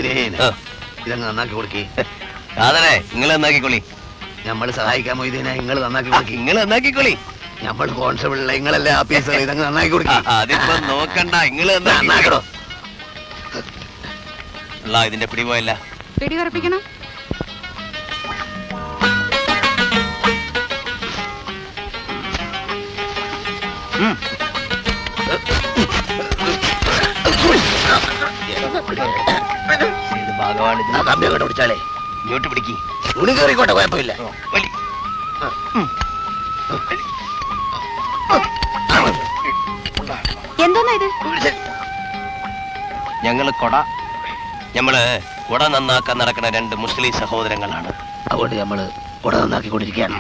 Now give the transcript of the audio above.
ഇതങ്ങ് നന്നാക്കി കൊടുക്കി. അതല്ലേ നിങ്ങൾ നന്നാക്കിക്കൊള്ളി. നമ്മൾ സഹായിക്കാൻ മൊയ്തീനെ നിങ്ങൾ നന്നാക്കി കൊടുക്കി. നിങ്ങൾ നന്നാക്കിക്കൊള്ളി. നമ്മൾ കോൺസ്റ്റബിളില്ല, നിങ്ങളല്ലേ ആഫീസർ. ഇതങ്ങ് നന്നാക്കി കൊടുക്കി. അതിപ്പോ നോക്കണ്ട, നിങ്ങൾ നന്നാക്കടോ. ഇതിന്റെ പിടി പോയല്ല. പിടി കറപ്പിക്കണം. കമ്പിയൊക്കെ പിടിച്ചാലേ ഇങ്ങോട്ട് പിടിക്കി. തുണി കയറിക്കോട്ടെ, കുഴപ്പമില്ല. എന്തോന്നാ ഇത്? ഞങ്ങള് കുട നന്നാക്കാൻ നടക്കുന്ന രണ്ട് മുസ്ലിം സഹോദരങ്ങളാണ്. അതുകൊണ്ട് നമ്മള് കുട നന്നാക്കിക്കൊണ്ടിരിക്കുകയാണ്.